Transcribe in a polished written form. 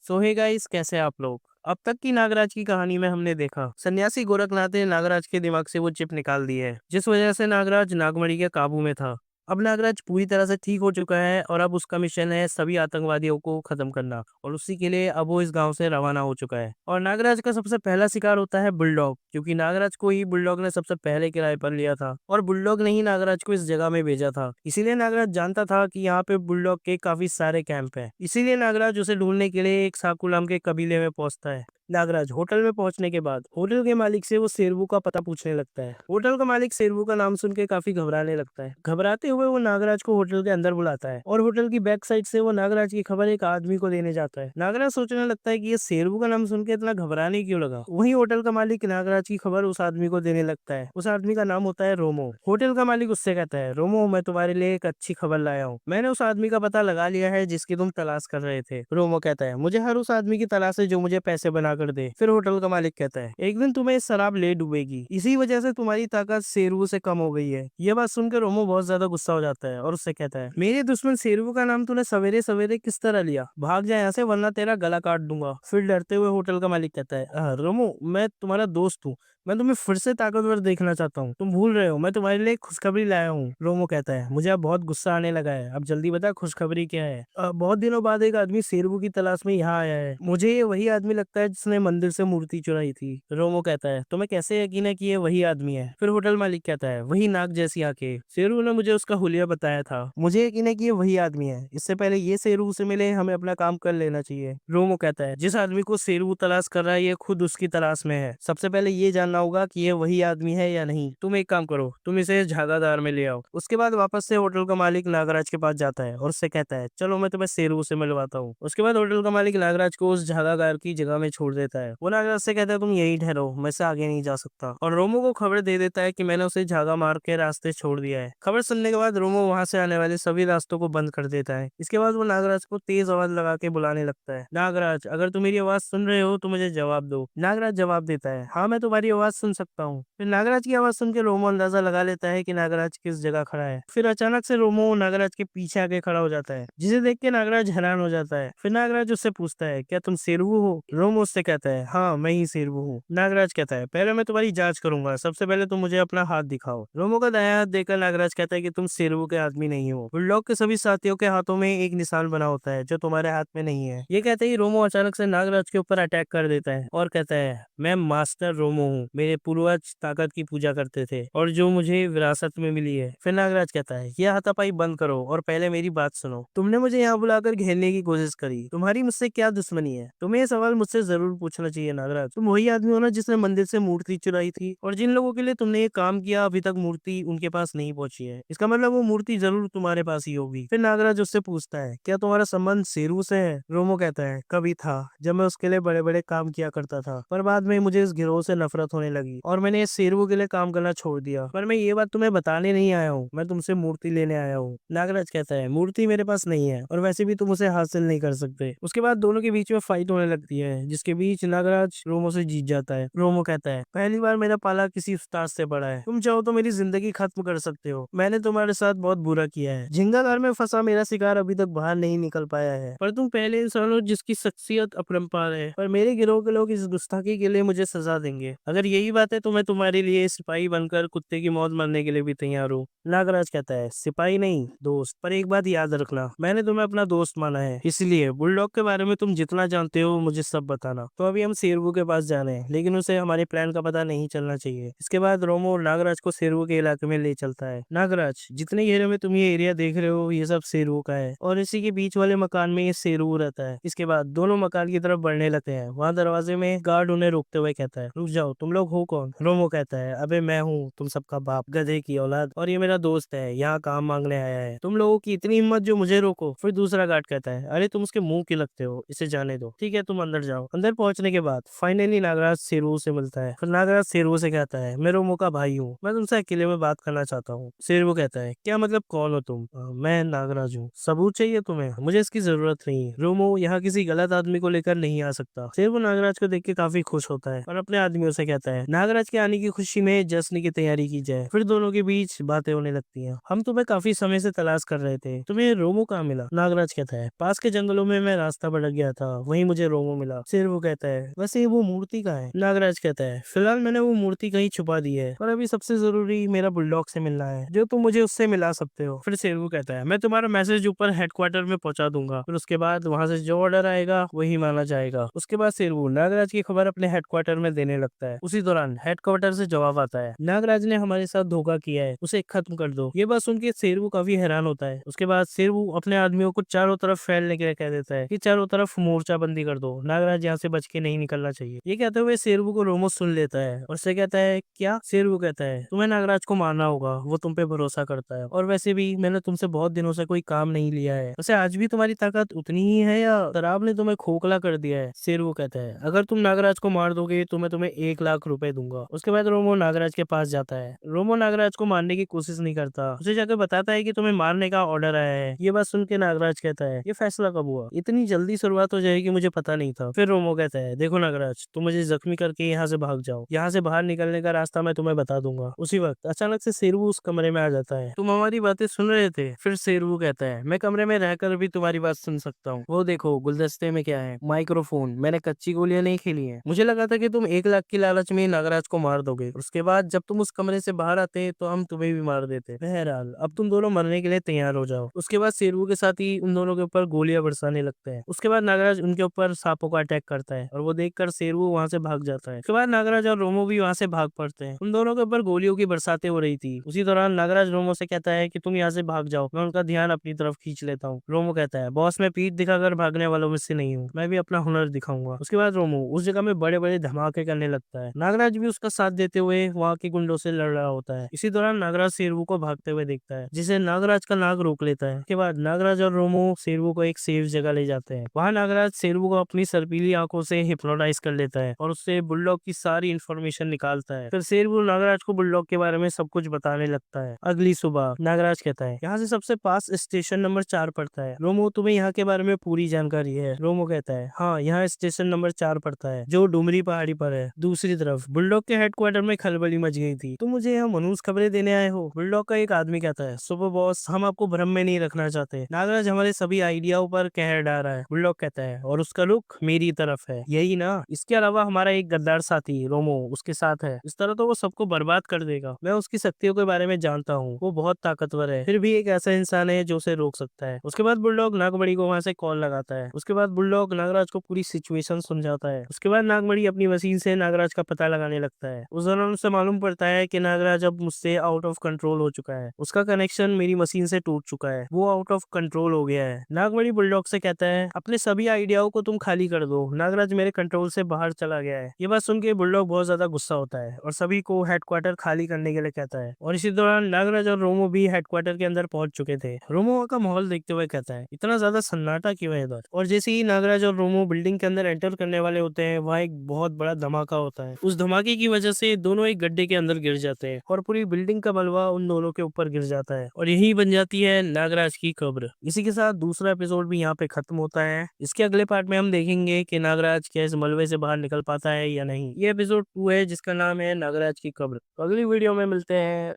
सो hey guys, कैसे हैं आप लोग। अब तक की नागराज की कहानी में हमने देखा सन्यासी गोरखनाथ ने नागराज के दिमाग से वो चिप निकाल दी है, जिस वजह से नागराज नागमणि के काबू में था। अब नागराज पूरी तरह से ठीक हो चुका है और अब उसका मिशन है सभी आतंकवादियों को खत्म करना, और उसी के लिए अब वो इस गांव से रवाना हो चुका है। और नागराज का सबसे पहला शिकार होता है बुलडॉग, क्योंकि नागराज को ही बुलडॉग ने सबसे पहले किराए पर लिया था और बुलडॉग ने ही नागराज को इस जगह में भेजा था। इसीलिए नागराज जानता था कि यहाँ पे बुलडॉग के काफी सारे कैंप हैं। इसीलिए नागराज उसे ढूंढने के लिए एक साकुलाम के कबीले में पहुंचता है। नागराज होटल में पहुंचने के बाद होटल के मालिक से वो शेरवू का पता पूछने लगता है। होटल का मालिक शेरवू का नाम सुन के काफी घबराने लगता है। घबराते हुए वो नागराज को होटल के अंदर बुलाता है और होटल की बैक साइड से वो नागराज की खबर एक आदमी को देने जाता है। नागराज सोचने लगता है कि ये शेरवू का नाम सुन के इतना घबराने क्यों लगा। वहीं होटल का मालिक नागराज की खबर उस आदमी को देने लगता है। उस आदमी का नाम होता है रोमो। होटल का मालिक उससे कहता है, रोमो, मैं तुम्हारे लिए एक अच्छी खबर लाया हूँ। मैंने उस आदमी का पता लगा लिया है जिसकी तुम तलाश कर रहे थे। रोमो कहता है, मुझे हर उस आदमी की तलाश है जो मुझे पैसे बना कर दे। फिर होटल का मालिक कहता है, एक दिन तुम्हें शराब ले डूबेगी, इसी वजह से तुम्हारी ताकत शेरवू से कम हो गई है। यह बात सुनकर रोमो बहुत ज्यादा गुस्सा हो जाता है और उससे कहता है, मेरे दुश्मन शेरवू का नाम तूने सवेरे सवेरे किस तरह लिया। भाग जा यहाँ से वरना तेरा गला काट दूंगा। फिर डरते हुए होटल का मालिक कहता है, रोमो, मैं तुम्हारा दोस्त हूँ। मैं तुम्हें फिर से ताकतवर देखना चाहता हूँ। तुम भूल रहे हो, मैं तुम्हारे लिए खुशखबरी लाया हूँ। रोमो कहता है, मुझे अब बहुत गुस्सा आने लगा है। अब जल्दी बता खुशखबरी क्या है। बहुत दिनों बाद एक आदमी शेरवू की तलाश में यहाँ आया है। मुझे ये वही आदमी लगता है जिसने मंदिर से मूर्ति चुराई थी। रोमो कहता है, तुम्हें कैसे यकीन है कि ये वही आदमी है। फिर होटल मालिक कहता है, वही नाग जैसी आंखें, शेरू ने मुझे उसका हुलिया बताया था। मुझे यकीन है कि ये वही आदमी है। इससे पहले ये शेरू से मिले हमें अपना काम कर लेना चाहिए। रोमो कहता है, जिस आदमी को शेरू तलाश कर रहा है ये खुद उसकी तलाश में है। सबसे पहले ये जानना होगा कि ये वही आदमी है या नहीं। तुम एक काम करो, तुम इसे झागादार में ले आओ। उसके बाद वापस से होटल का मालिक नागराज के पास जाता है और उससे कहता है, चलो मैं तुम्हें शेरू से मिलवाता हूँ। उसके बाद होटल का मालिक नागराज को उस झागादार की जगह में छोड़ देता है। वो नागराज से कहता है, तुम यही ठहरो, मैं से आगे नहीं जा सकता। और रोमो को खबर दे देता है कि मैंने उसे झागा मार के रास्ते छोड़ दिया है। खबर सुनने के बाद रोमो वहां से आने वाले सभी रास्तों को बंद कर देता है। इसके बाद वो नागराज को तेज आवाज लगा के बुलाने लगता है, नागराज, अगर तुम मेरी आवाज सुन रहे हो तो मुझे जवाब दो। नागराज जवाब देता है, हाँ मैं तुम्हारी आवाज सुन सकता हूँ। फिर नागराज की आवाज सुन के रोमो अंदाजा लगा लेता है कि नागराज किस जगह खड़ा है। फिर अचानक से रोमो नागराज के पीछे आके खड़ा हो जाता है, जिसे देख के नागराज हैरान हो जाता है। फिर नागराज उससे पूछता है, क्या तुम शेरवू हो। रोमो उससे कहता है, हाँ मैं ही शेरवू हूँ। नागराज कहता है, पहले मैं तुम्हारी जांच करूंगा, सबसे पहले तुम मुझे अपना हाथ दिखाओ। रोमो का दायां हाथ देखकर नागराज कहता है कि तुम शेरवू के आदमी नहीं हो। बुलडॉग के सभी साथियों के हाथों में एक निशान बना होता है जो तुम्हारे हाथ में नहीं है। ये कहते ही रोमो अचानक से नागराज के ऊपर अटैक कर देता है और कहता है, मैं मास्टर रोमो हूँ, मेरे पूर्वज ताकत की पूजा करते थे और जो मुझे विरासत में मिली है। फिर नागराज कहता है, यह हाथापाई बंद करो और पहले मेरी बात सुनो। तुमने मुझे यहाँ बुलाकर घेरने की कोशिश करी, तुम्हारी मुझसे क्या दुश्मनी है। तुम्हें ये सवाल मुझसे जरूर पूछना चाहिए नागराज। तुम वही आदमी हो ना जिसने मंदिर से मूर्ति चुराई थी, और जिन लोगों के लिए तुमने ये काम किया अभी तक मूर्ति उनके पास नहीं पहुंची है। इसका मतलब वो मूर्ति जरूर तुम्हारे पास ही होगी। फिर नागराज उससे पूछता है, क्या तुम्हारा संबंध शेरू से है। रोमो कहता है, कभी था, जब मैं उसके लिए बड़े बड़े काम किया करता था, पर बाद में मुझे इस गिरोह से नफरत होने लगी और मैंने इस शेरू के लिए काम करना छोड़ दिया। पर मैं ये बात तुम्हें बताने नहीं आया हूँ, मैं तुमसे मूर्ति लेने आया हूँ। नागराज कहता है, मूर्ति मेरे पास नहीं है और वैसे भी तुम उसे हासिल नहीं कर सकते। उसके बाद दोनों के बीच में फाइट होने लगती है, जिसके बीच नागराज रोमो से जीत जाता है। रोमो कहता है, पहली बार मेरा पाला किसी उस्ताद से पड़ा है, तुम चाहो तो मेरी जिंदगी खत्म कर सकते हो। मैंने तुम्हारे साथ बहुत बुरा किया है। झिंगाघर में फंसा मेरा शिकार अभी तक बाहर नहीं निकल पाया है, पर तुम पहले इंसान हो जिसकी शख्सियत अपरंपार है। पर मेरे गिरोह के लोग इस गुस्ताखी के लिए मुझे सजा देंगे। अगर यही बात है तो मैं तुम्हारे लिए सिपाही बनकर कुत्ते की मौत मरने के लिए भी तैयार हूँ। नागराज कहता है, सिपाही नहीं दोस्त, पर एक बात याद रखना, मैंने तुम्हें अपना दोस्त माना है, इसलिए बुलडॉग के बारे में तुम जितना जानते हो मुझे सब बताना। तो अभी हम शेरवू के पास जा रहे हैं, लेकिन उसे हमारे प्लान का पता नहीं चलना चाहिए। इसके बाद रोमो नागराज को शेरवू के इलाके में ले चलता है। नागराज, जितने घेरे में तुम ये एरिया देख रहे हो ये सब शेरवू का है और इसी के बीच वाले मकान में ये शेरवू रहता है। इसके बाद दोनों मकान की तरफ बढ़ने लगते हैं। वहाँ दरवाजे में गार्ड उन्हें रोकते हुए कहता है, रुक जाओ, तुम लोग हो कौन। रोमो कहता है, अबे मैं हूँ तुम सबका बाप, गधे की औलाद, और ये मेरा दोस्त है, यहाँ काम मांगने आया है। तुम लोगों की इतनी हिम्मत जो मुझे रोको। फिर दूसरा गार्ड कहता है, अरे तुम उसके मुंह के लगते हो, इसे जाने दो। ठीक है तुम अंदर जाओ। अंदर पहुंचने के बाद फाइनली नागराज शेरवू से मिलता है। फिर नागराज शेरवू से कहता है, मैं रोमो का भाई हूँ, मैं तुमसे अकेले में बात करना चाहता हूँ। शेरवू कहता है, क्या मतलब, कौन हो तुम। मैं नागराज हूँ। सबूत चाहिए तुम्हें। मुझे इसकी जरूरत नहीं। रोमो यहाँ किसी गलत आदमी को लेकर नहीं आ सकता। शेरवू नागराज को देख के काफी खुश होता है और अपने आदमियों से कहता है, कहता है नागराज के आने की खुशी में जश्न की तैयारी की जाए। फिर दोनों के बीच बातें होने लगती हैं। हम तुम्हें काफी समय से तलाश कर रहे थे, तुम्हें रोमो कहाँ मिला? नागराज कहता है पास के जंगलों में मैं रास्ता भटक गया था, वहीं मुझे रोमो मिला। शेरवू कहता है वैसे वो मूर्ति कहाँ है? नागराज कहता है फिलहाल मैंने वो मूर्ति कहीं छुपा दी है, पर अभी सबसे जरूरी मेरा बुलडॉग से मिलना है, जो तुम मुझे उससे मिला सकते हो। फिर शेरवू कहता है मैं तुम्हारा मैसेज ऊपर हेडक्वार्टर में पहुंचा दूंगा, फिर उसके बाद वहां से जो ऑर्डर आएगा वही माना जाएगा। उसके बाद शेरवू नागराज की खबर अपने हेडक्वार्टर में देने लगता है। उसी दौरान हेडक्वार्टर से जवाब आता है नागराज ने हमारे साथ धोखा किया है, उसे खत्म कर दो। ये बात सुन के शेरवू काफी हैरान होता है। उसके बाद शेरवू अपने आदमियों को चारों तरफ फैलने के लिए कह देता है कि चारों तरफ मोर्चाबंदी कर दो, नागराज यहाँ से बच के नहीं निकलना चाहिए। ये कहते हुए शेरवू को रोमो सुन लेता है और से कहता है क्या? शेरवू कहता है तुम्हें नागराज को मारना होगा, वो तुम पे भरोसा करता है, और वैसे भी मैंने तुमसे बहुत दिनों से कोई काम नहीं लिया है। वैसे आज भी तुम्हारी ताकत उतनी ही है या शराब ने तुम्हें खोखला कर दिया है? शेरवू कहता है अगर तुम नागराज को मार दोगे तो मैं तुम्हें 1 लाख रुपए दूंगा। उसके बाद रोमो नागराज के पास जाता है। रोमो नागराज को मारने की कोशिश नहीं करता, उसे जाकर बताता है कि तुम्हें मारने का ऑर्डर आया है। ये बात सुन के नागराज कहता है ये फैसला कब हुआ? इतनी जल्दी शुरुआत हो जाएगी मुझे पता नहीं था। फिर रोमो कहता है देखो नागराज, तुम मुझे जख्मी करके यहाँ से भाग जाओ, यहाँ से बाहर निकलने का रास्ता मैं तुम्हें बता दूंगा। उसी वक्त अचानक से शेरवू उस कमरे में आ जाता है। तुम हमारी बातें सुन रहे थे? फिर शेरवू कहता है मैं कमरे में रहकर भी तुम्हारी बात सुन सकता हूँ। वो देखो गुलदस्ते में क्या है? माइक्रोफोन। मैंने कच्ची गोलियां नहीं खेली है। मुझे लगा था कि तुम 1 लाख की लालच में नागराज को मार दोगे, उसके बाद जब तुम उस कमरे से बाहर आते तो हम तुम्हें भी मार देते। बहरहाल अब तुम दोनों मरने के लिए तैयार हो जाओ। उसके बाद शेरवू के साथ ही उन दोनों के ऊपर गोलियां बरसाने लगते हैं। उसके बाद नागराज उनके ऊपर सांपों का अटैक करता है और वो देखकर शेरवू वहां से भाग जाता है। उसके बाद नागराज और रोमो भी वहां से भाग पड़ते हैं। उन दोनों के ऊपर गोलियों की बरसातें हो रही थी। उसी दौरान नागराज रोमो से कहता है कि तुम यहाँ से भाग जाओ, मैं उनका ध्यान अपनी तरफ खींच लेता हूँ। रोमो कहता है बॉस मैं पीठ दिखाकर भागने वालों में से नहीं हूँ, मैं भी अपना हुनर दिखाऊंगा। उसके बाद रोमो उस जगह में बड़े बड़े धमाके करने लगता है। नागराज भी उसका साथ देते हुए वहाँ के गुंडों से लड़ रहा होता है। इसी दौरान नागराज शेरवू को भागते हुए देखता है, जिसे नागराज का नाग रोक लेता है। उसके बाद नागराज और रोमो शेरवू को एक सेफ जगह ले जाते हैं। वहाँ नागराज शेरवू को अपनी सर्पीली आंखों से हिप्नोटाइज कर लेता है और उससे बुलडॉग की सारी इन्फॉर्मेशन निकालता है। फिर शेरवू नागराज को बुलडॉग के बारे में सब कुछ बताने लगता है। अगली सुबह नागराज कहता है यहाँ से सबसे पास स्टेशन नंबर 4 पड़ता है। रोमो तुम्हें यहाँ के बारे में पूरी जानकारी है? रोमो कहता है हाँ, यहाँ स्टेशन नंबर 4 पड़ता है जो डुमरी पहाड़ी पर है। दूसरी तरफ बुलडॉग के हेडक्वार्टर में खलबली मच गई थी, तुम मुझे यहाँ मनहूस खबरें देने आए हो? बुलडॉग का एक आदमी कहता है सुपर बॉस, हम आपको भ्रम में नहीं रखना चाहते, नागराज हमारे सभी आइडियाओं पर कहर डाल रहा है। बुलडॉग कहता है और उसका रुख मेरी तरफ है, यही ना? इसके अलावा हमारा एक गद्दार साथी रोमो उसके साथ है, इस तरह तो वो सबको बर्बाद कर देगा। मैं उसकी शक्तियों के बारे में जानता हूँ, वो बहुत ताकतवर है, फिर भी एक ऐसा इंसान है जो उसे रोक सकता है। उसके बाद बुलडॉग नागमणि को वहां से कॉल लगाता है। उसके बाद बुलडॉग नागराज को पूरी सिचुएशन समझाता है। उसके बाद नागमणि अपनी मशीन से नागराज का पता लगाने लगता है। उस दौरान उसे मालूम पड़ता है कि नागराज अब मुझसे आउट ऑफ कंट्रोल हो चुका है, उसका कनेक्शन मेरी मशीन से टूट चुका है, वो आउट ऑफ कंट्रोल हो गया है। नागमणि बुलडॉग से कहता है अपने सभी आइडियाओं को तुम खाली कर दो, नागराज मेरे कंट्रोल से बाहर चला गया है। ये बात सुन के बुलडॉग बहुत ज्यादा गुस्सा होता है और सभी को हेडक्वार्टर खाली करने के लिए कहता है। और इसी दौरान नागराज और रोमो भी हेडक्वार्टर के अंदर पहुंच चुके थे। रोमो का माहौल देखते हुए कहता है इतना ज्यादा सन्नाटा क्यों है इधर? और जैसे ही नागराज और रोमो बिल्डिंग के अंदर एंटर करने वाले होते हैं, वहाँ एक बहुत बड़ा धमाका होता है। उस धमाके की वजह से दोनों एक गड्ढे के अंदर गिर जाते हैं और पूरी बिल्डिंग का मलबा उन दोनों के ऊपर गिर जाता है और यही बन जाती है नागराज की कब्र। इसी के साथ दूसरा एपिसोड भी यहाँ पे खत्म होता है। इसके अगले पार्ट में हम देखेंगे कि नागराज क्या इस मलबे से बाहर निकल पाता है या नहीं। ये एपिसोड 2 है जिसका नाम है नागराज की कब्र। तो अगली वीडियो में मिलते हैं।